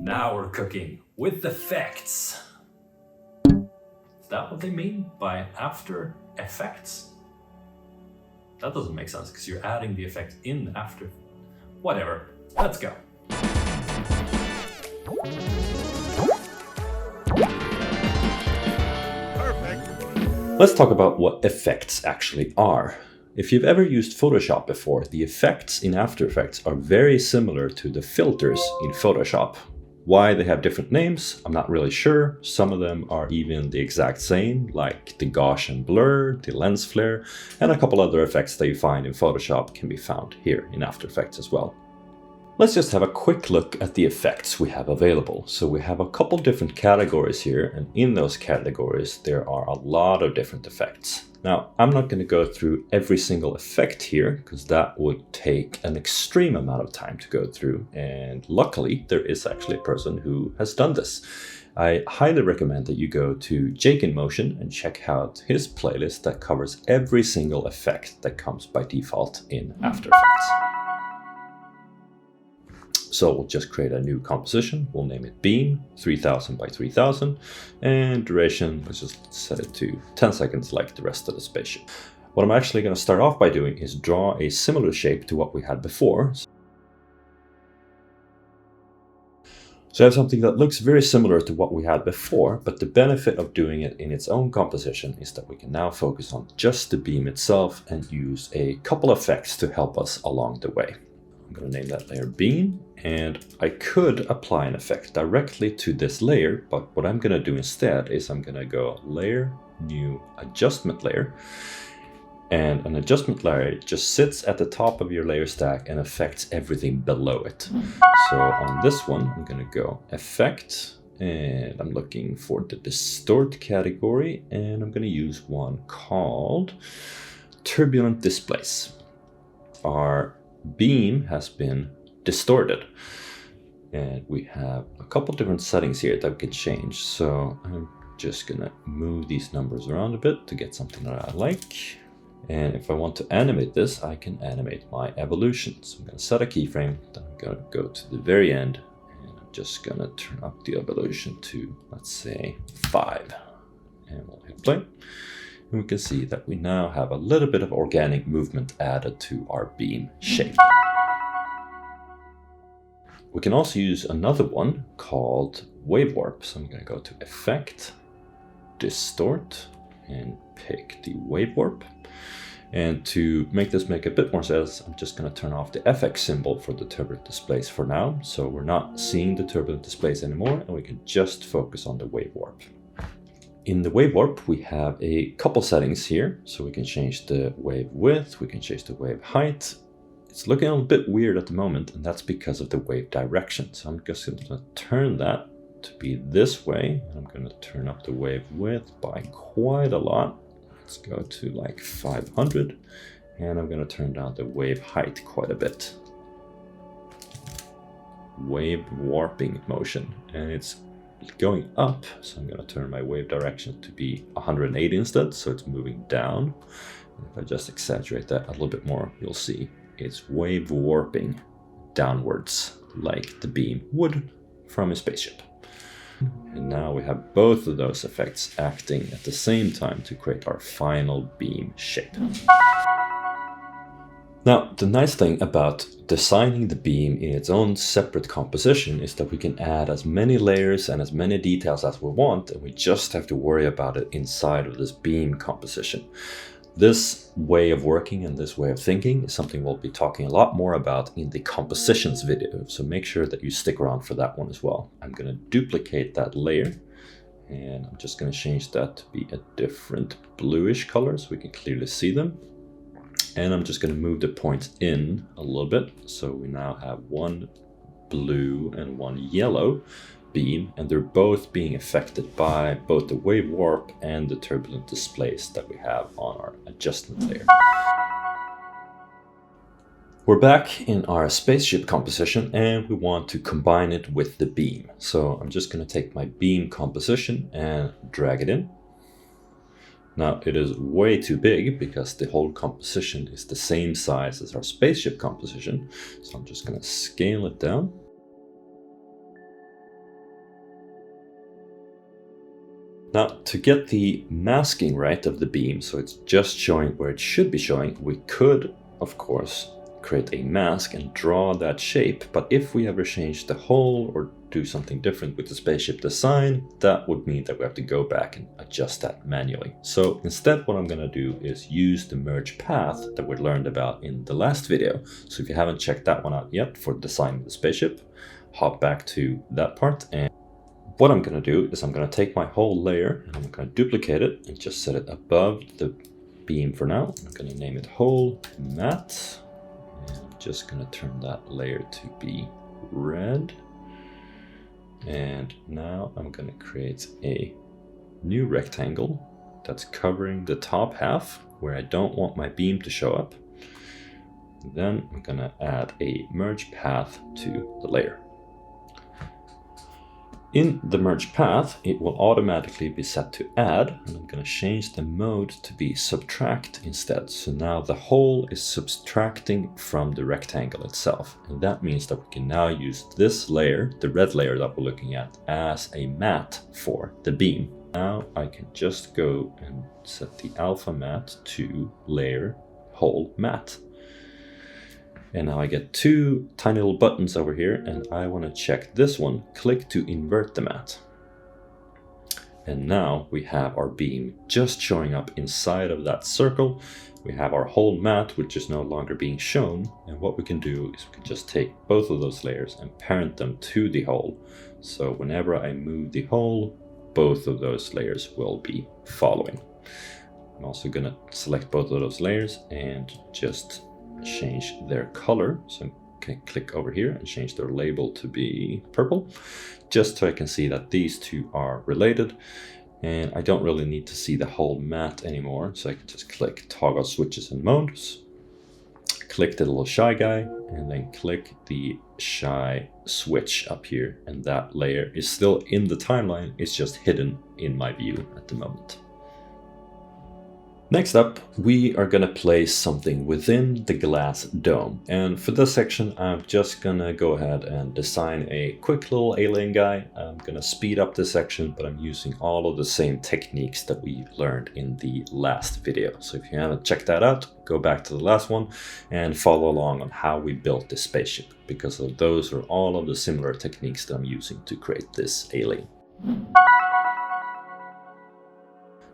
Now we're cooking with effects. Is that what they mean by After Effects? That doesn't make sense because you're adding the effect in after. Whatever, let's go. Let's talk about what effects actually are. If you've ever used Photoshop before, the effects in After Effects are very similar to the filters in Photoshop. Why they have different names, I'm not really sure. Some of them are even the exact same, like the Gaussian blur, the lens flare, and a couple other effects that you find in Photoshop can be found here in After Effects as well. Let's just have a quick look at the effects we have available. So we have a couple different categories here, and in those categories there are a lot of different effects. Now, I'm not going to go through every single effect here, because that would take an extreme amount of time to go through, and luckily there is actually a person who has done this. I highly recommend that you go to Jake in Motion and check out his playlist that covers every single effect that comes by default in After Effects. So we'll just create a new composition. We'll name it Beam 3000 by 3000, and duration, let's just set it to 10 seconds like the rest of the spaceship. What I'm actually going to start off by doing is draw a similar shape to what we had before. So I have something that looks very similar to what we had before, but the benefit of doing it in its own composition is that we can now focus on just the beam itself and use a couple effects to help us along the way. I'm going to name that layer Beam, and I could apply an effect directly to this layer, but what I'm going to do instead is I'm going to go Layer, New Adjustment Layer, and an adjustment layer just sits at the top of your layer stack and affects everything below it. So on this one, I'm going to go Effect, and I'm looking for the Distort category, and I'm going to use one called Turbulent Displace. Our beam has been distorted, and we have a couple different settings here that we can change. So I'm just gonna move these numbers around a bit to get something that I like. And if I want to animate this, I can animate my evolution. So I'm gonna set a keyframe, then I'm gonna go to the very end, and I'm just gonna turn up the evolution to, let's say, 5. And we'll hit play. And we can see that we now have a little bit of organic movement added to our beam shape. We can also use another one called Wave Warp. So I'm going to go to Effect, Distort, and pick the Wave Warp. And to make this make a bit more sense, I'm just going to turn off the FX symbol for the Turbulent Displace for now. So we're not seeing the Turbulent Displace anymore, and we can just focus on the Wave Warp. In the Wave Warp, we have a couple settings here. So we can change the wave width, we can change the wave height. It's looking a little bit weird at the moment, and that's because of the wave direction. So I'm just going to turn that to be this way. And I'm going to turn up the wave width by quite a lot. Let's go to like 500. And I'm going to turn down the wave height quite a bit. Wave warping motion. And it's going up, so I'm going to turn my wave direction to be 180 instead, so it's moving down. And if I just exaggerate that a little bit more, you'll see it's wave warping downwards like the beam would from a spaceship. And now we have both of those effects acting at the same time to create our final beam shape. Now, the nice thing about designing the beam in its own separate composition is that we can add as many layers and as many details as we want, and we just have to worry about it inside of this beam composition. This way of working and this way of thinking is something we'll be talking a lot more about in the compositions video, so make sure that you stick around for that one as well. I'm going to duplicate that layer, and I'm just going to change that to be a different bluish color so we can clearly see them. And I'm just going to move the points in a little bit. So we now have one blue and one yellow beam, and they're both being affected by both the wave warp and the turbulent displace that we have on our adjustment layer. We're back in our spaceship composition, and we want to combine it with the beam. So I'm just going to take my beam composition and drag it in. Now it is way too big because the whole composition is the same size as our spaceship composition. So I'm just going to scale it down. Now, to get the masking right of the beam, so it's just showing where it should be showing, we could, of course, create a mask and draw that shape. But if we ever change the hole or do something different with the spaceship design, that would mean that we have to go back and adjust that manually. So instead, what I'm going to do is use the merge path that we learned about in the last video. So if you haven't checked that one out yet for designing the spaceship, hop back to that part. And what I'm going to do is I'm going to take my whole layer and I'm going to duplicate it and just set it above the beam for now. I'm going to name it whole matte. And I'm just going to turn that layer to be red. And now I'm going to create a new rectangle that's covering the top half where I don't want my beam to show up. Then I'm going to add a merge path to the layer. In the merge path, it will automatically be set to add, and I'm going to change the mode to be subtract instead. So now the hole is subtracting from the rectangle itself. And that means that we can now use this layer, the red layer that we're looking at, as a matte for the beam. Now I can just go and set the alpha matte to layer hole matte. And now I get two tiny little buttons over here, and I want to check this one. Click to invert the matte. And now we have our beam just showing up inside of that circle. We have our whole matte, which is no longer being shown. And what we can do is we can just take both of those layers and parent them to the hole. So whenever I move the hole, both of those layers will be following. I'm also going to select both of those layers and just change their color. So I can click over here and change their label to be purple, just so I can see that these two are related. And I don't really need to see the whole matte anymore, so I can just click toggle switches and modes, click the little shy guy, and then click the shy switch up here, and that layer is still in the timeline. It's just hidden in my view at the moment. Next up, we are going to place something within the glass dome. And for this section, I'm just going to go ahead and design a quick little alien guy. I'm going to speed up this section, but I'm using all of the same techniques that we learned in the last video. So if you haven't checked that out, go back to the last one and follow along on how we built this spaceship, because those are all of the similar techniques that I'm using to create this alien.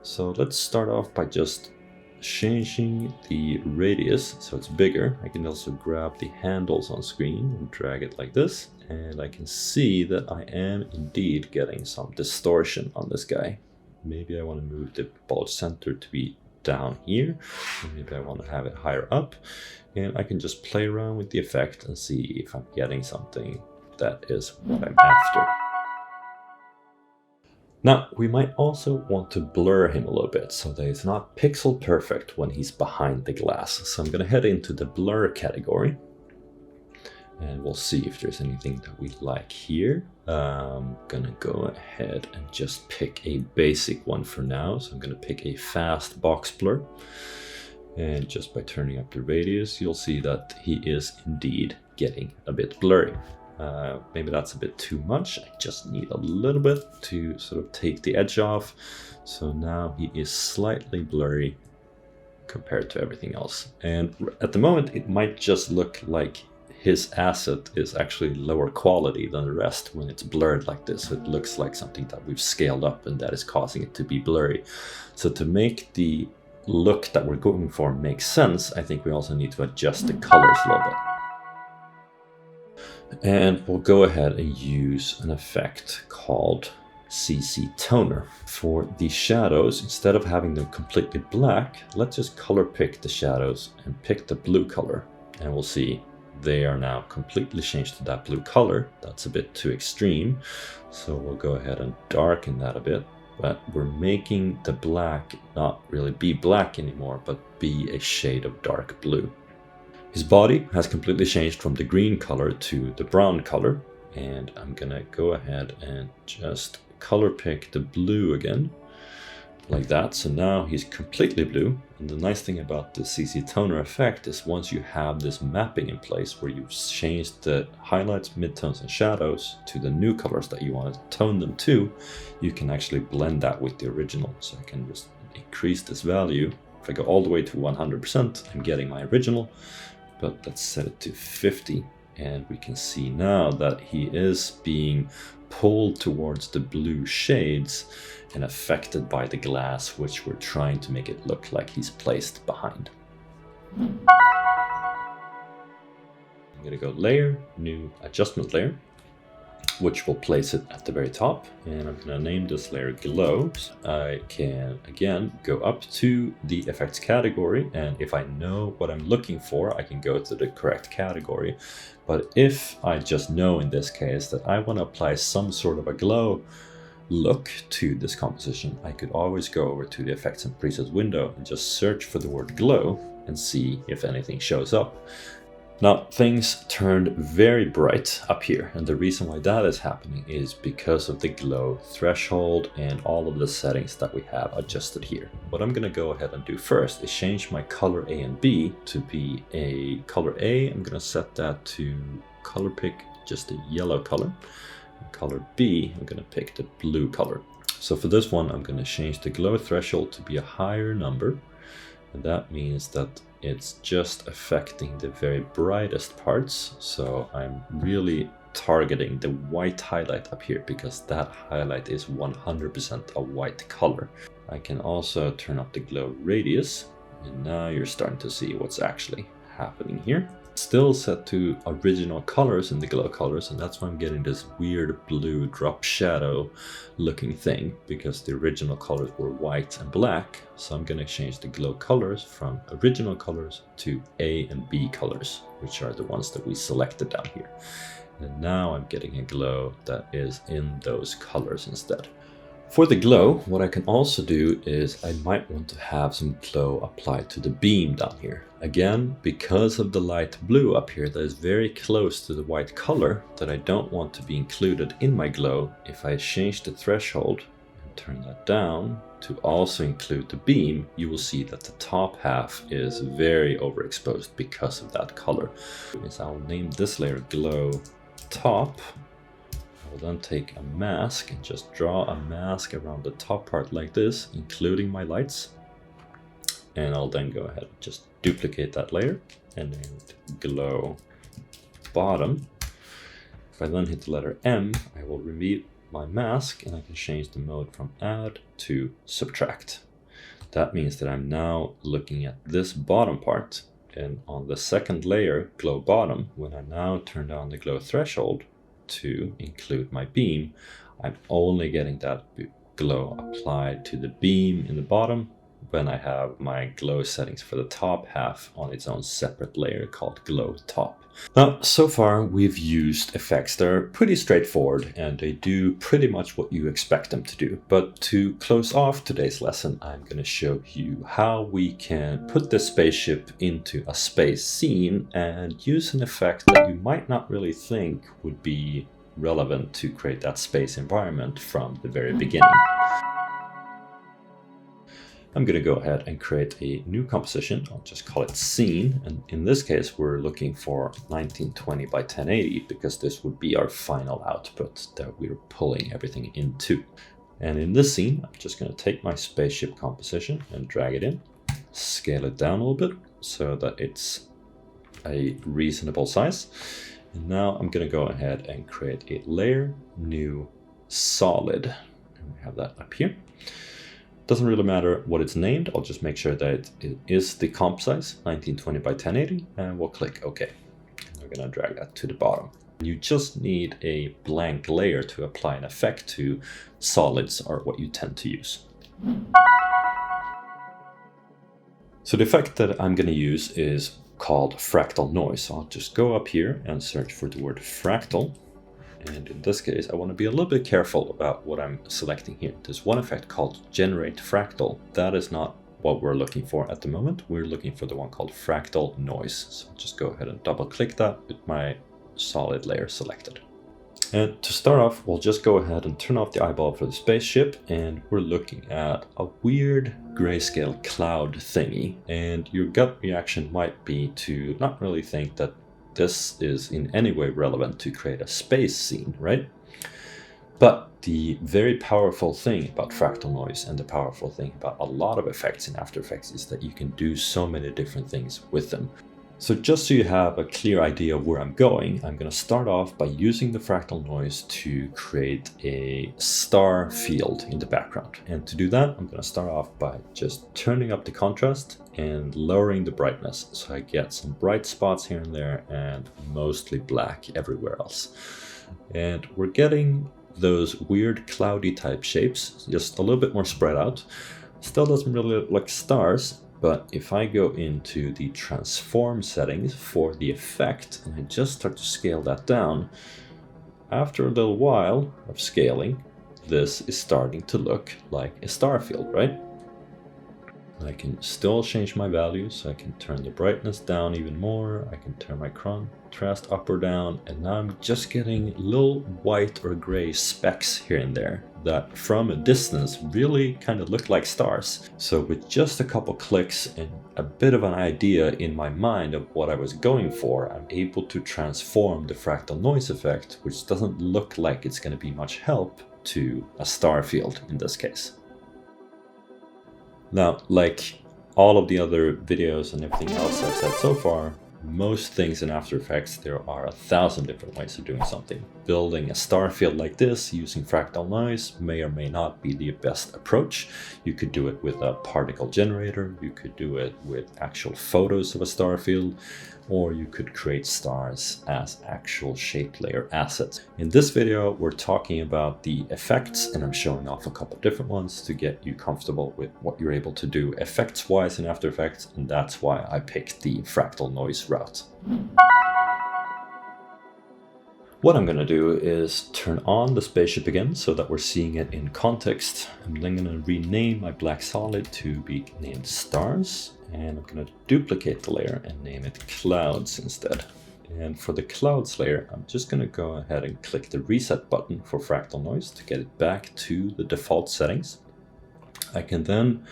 So let's start off by just changing the radius so it's bigger. I can also grab the handles on screen and drag it like this, and I can see that I am indeed getting some distortion on this guy. Maybe I want to move the bulge center to be down here, or maybe I want to have it higher up, and I can just play around with the effect and see if I'm getting something that is what I'm after. Now, we might also want to blur him a little bit so that it's not pixel perfect when he's behind the glass. So I'm going to head into the blur category and we'll see if there's anything that we like here. I'm going to go ahead and just pick a basic one for now. So I'm going to pick a fast box blur. And just by turning up the radius, you'll see that he is indeed getting a bit blurry. Maybe that's a bit too much. I just need a little bit to sort of take the edge off. So now he is slightly blurry compared to everything else. And at the moment, it might just look like his asset is actually lower quality than the rest when it's blurred like this. So it looks like something that we've scaled up and that is causing it to be blurry. So to make the look that we're going for make sense, I think we also need to adjust the colors a little bit. And we'll go ahead and use an effect called CC Toner. For the shadows, instead of having them completely black, let's just color pick the shadows and pick the blue color. And we'll see they are now completely changed to that blue color. That's a bit too extreme. So we'll go ahead and darken that a bit. But we're making the black not really be black anymore, but be a shade of dark blue. His body has completely changed from the green color to the brown color, and I'm gonna go ahead and just color pick the blue again like that. So now he's completely blue. And the nice thing about the CC toner effect is once you have this mapping in place where you've changed the highlights, midtones, and shadows to the new colors that you want to tone them to, you can actually blend that with the original. So I can just increase this value. If I go all the way to 100%, I'm getting my original, but let's set it to 50. And we can see now that he is being pulled towards the blue shades and affected by the glass, which we're trying to make it look like he's placed behind. I'm gonna go layer, new adjustment layer, which will place it at the very top. And I'm gonna name this layer glow. I can again go up to the effects category, and if I know what I'm looking for, I can go to the correct category. But if I just know in this case that I want to apply some sort of a glow look to this composition, I could always go over to the effects and presets window and just search for the word glow and see if anything shows up. Now things turned very bright up here, and the reason why that is happening is because of the glow threshold and all of the settings that we have adjusted here. What I'm going to go ahead and do first is change my color A and B to be a color A. I'm going to set that to color pick just a yellow color. And color B, I'm going to pick the blue color. So for this one, I'm going to change the glow threshold to be a higher number. And that means that it's just affecting the very brightest parts. So I'm really targeting the white highlight up here because that highlight is 100% a white color. I can also turn up the glow radius, and now you're starting to see what's actually happening here. Still set to original colors in the glow colors, and that's why I'm getting this weird blue drop shadow looking thing, because the original colors were white and black. So I'm going to change the glow colors from original colors to A and B colors, which are the ones that we selected down here. And now I'm getting a glow that is in those colors instead. For the glow, what I can also do is I might want to have some glow applied to the beam down here. Again, because of the light blue up here that is very close to the white color that I don't want to be included in my glow, if I change the threshold and turn that down to also include the beam, you will see that the top half is very overexposed because of that color. So I'll name this layer glow top. I will then take a mask and just draw a mask around the top part like this, including my lights. And I'll then go ahead and just duplicate that layer and name it glow bottom. If I then hit the letter M, I will remove my mask and I can change the mode from add to subtract. That means that I'm now looking at this bottom part, and on the second layer, glow bottom, when I now turn down the glow threshold to include my beam, I'm only getting that glow applied to the beam in the bottom when I have my glow settings for the top half on its own separate layer called glow top. Now, so far we've used effects that are pretty straightforward and they do pretty much what you expect them to do. But to close off today's lesson, I'm going to show you how we can put the spaceship into a space scene and use an effect that you might not really think would be relevant to create that space environment from the very beginning. I'm going to go ahead and create a new composition. I'll just call it scene. And in this case, we're looking for 1920 by 1080 because this would be our final output that we're pulling everything into. And in this scene, I'm just going to take my spaceship composition and drag it in, scale it down a little bit so that it's a reasonable size. And now I'm going to go ahead and create a layer, new solid. And we have that up here. Doesn't really matter what it's named. I'll just make sure that it is the comp size, 1920 by 1080, and we'll click OK. We're going to drag that to the bottom. You just need a blank layer to apply an effect to. Solids are what you tend to use. So the effect that I'm going to use is called fractal noise. So I'll just go up here and search for the word fractal. And in this case, I want to be a little bit careful about what I'm selecting here. There's one effect called generate fractal. That is not what we're looking for at the moment. We're looking for the one called fractal noise. So I'll just go ahead and double click that with my solid layer selected. And to start off, we'll just go ahead and turn off the eyeball for the spaceship, and we're looking at a weird grayscale cloud thingy. And your gut reaction might be to not really think that this is in any way relevant to create a space scene, right? But the very powerful thing about fractal noise and the powerful thing about a lot of effects in After Effects is that you can do so many different things with them. So just so you have a clear idea of where I'm going to start off by using the fractal noise to create a star field in the background. And to do that, I'm going to start off by just turning up the contrast and lowering the brightness, so I get some bright spots here and there and mostly black everywhere else. And we're getting those weird cloudy type shapes, just a little bit more spread out. Still doesn't really look like stars. But if I go into the transform settings for the effect and I just start to scale that down, after a little while of scaling, this is starting to look like a star field, right? I can still change my values, so I can turn the brightness down even more, I can turn my contrast up or down, and now I'm just getting little white or gray specks here and there that from a distance really kind of look like stars. So with just a couple clicks and a bit of an idea in my mind of what I was going for, I'm able to transform the fractal noise effect, which doesn't look like it's going to be much help, to a star field in this case. Now, like all of the other videos and everything else I've said so far, most things in After Effects, there are 1,000 different ways of doing something. Building a star field like this using fractal noise may or may not be the best approach. You could do it with a particle generator, you could do it with actual photos of a star field, or you could create stars as actual shape layer assets. In this video, we're talking about the effects, and I'm showing off a couple different ones to get you comfortable with what you're able to do effects-wise in After Effects, and that's why I picked the fractal noise route. What I'm going to do is turn on the spaceship again so that we're seeing it in context. I'm then going to rename my black solid to be named stars. And I'm going to duplicate the layer and name it clouds instead. And for the clouds layer, I'm just going to go ahead and click the reset button for fractal noise to get it back to the default settings. I can then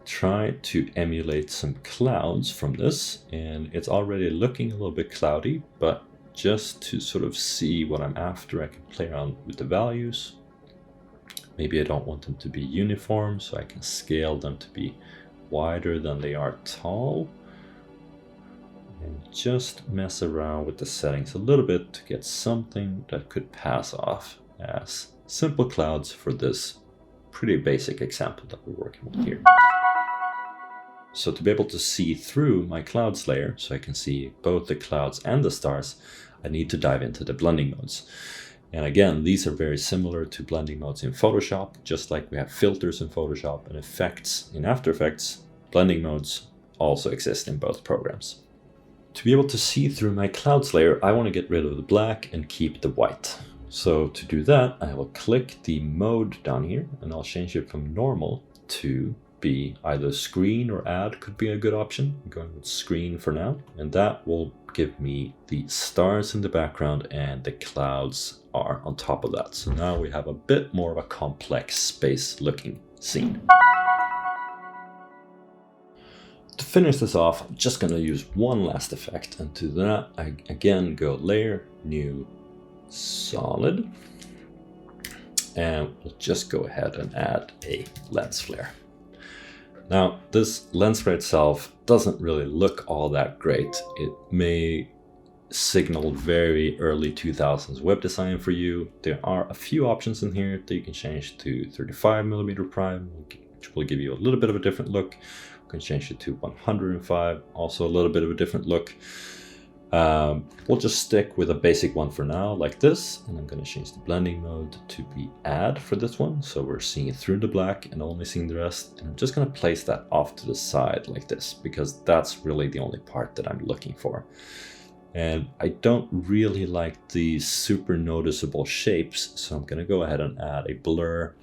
try to emulate some clouds from this, and it's already looking a little bit cloudy, but just to sort of see what I'm after, I can play around with the values. Maybe I don't want them to be uniform, so I can scale them to be wider than they are tall, and just mess around with the settings a little bit to get something that could pass off as simple clouds for this pretty basic example that we're working with here. So to be able to see through my clouds layer, so I can see both the clouds and the stars, I need to dive into the blending modes. And again, these are very similar to blending modes in Photoshop. Just like we have filters in Photoshop and effects in After Effects, blending modes also exist in both programs. To be able to see through my clouds layer, I want to get rid of the black and keep the white. So to do that, I will click the mode down here, and I'll change it from normal to be either screen or add could be a good option. I'm going with screen for now, and that will give me the stars in the background and the clouds are on top of that. So now we have a bit more of a complex space looking scene. To finish this off, I'm just going to use one last effect, and to that I again go layer, new, solid, and we'll just go ahead and add a lens flare. Now, this lens flare itself doesn't really look all that great. It may signal very early 2000s web design for you. There are a few options in here that you can change to 35mm prime, which will give you a little bit of a different look. You can change it to 105, also a little bit of a different look. We'll just stick with a basic one for now, like this, and I'm going to change the blending mode to be add for this one, so we're seeing it through the black and only seeing the rest. And I'm just going to place that off to the side like this, because that's really the only part that I'm looking for. And I don't really like these super noticeable shapes, so I'm going to go ahead and add a blur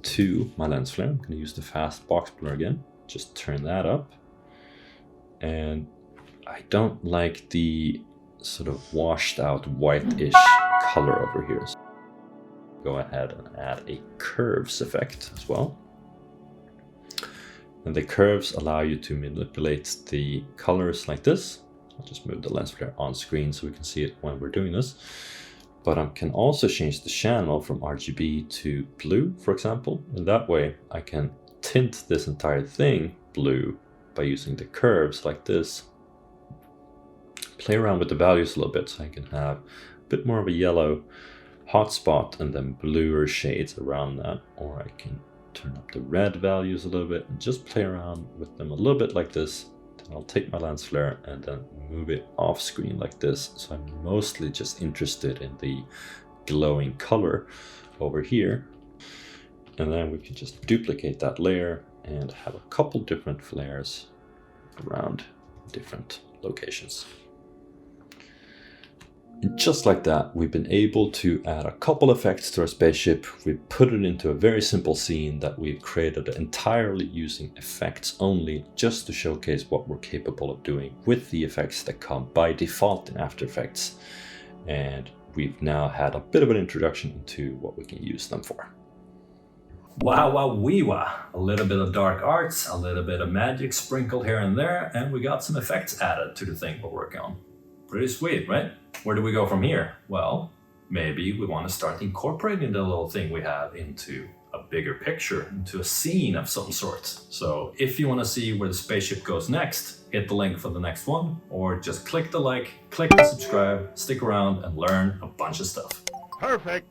to my lens flare. I'm going to use the fast box blur again, just turn that up. And I don't like the sort of washed out white-ish color over here. So go ahead and add a curves effect as well. And the curves allow you to manipulate the colors like this. I'll just move the lens flare on screen so we can see it when we're doing this. But I can also change the channel from RGB to blue, for example. And that way I can tint this entire thing blue by using the curves like this. Play around with the values a little bit so I can have a bit more of a yellow hotspot and then bluer shades around that. Or I can turn up the red values a little bit and just play around with them a little bit like this. Then I'll take my lens flare and then move it off screen like this. So I'm mostly just interested in the glowing color over here. And then we can just duplicate that layer and have a couple different flares around different locations. And just like that, we've been able to add a couple effects to our spaceship. We've put it into a very simple scene that we've created entirely using effects only, just to showcase what we're capable of doing with the effects that come by default in After Effects. And we've now had a bit of an introduction into what we can use them for. Wow, wow, wee wah. A little bit of dark arts, a little bit of magic sprinkled here and there, and we got some effects added to the thing we're working on. Pretty sweet, right? Where do we go from here? Well, maybe we want to start incorporating the little thing we have into a bigger picture, into a scene of some sort. So if you want to see where the spaceship goes next, hit the link for the next one, or just click the like, click the subscribe, stick around and learn a bunch of stuff. Perfect.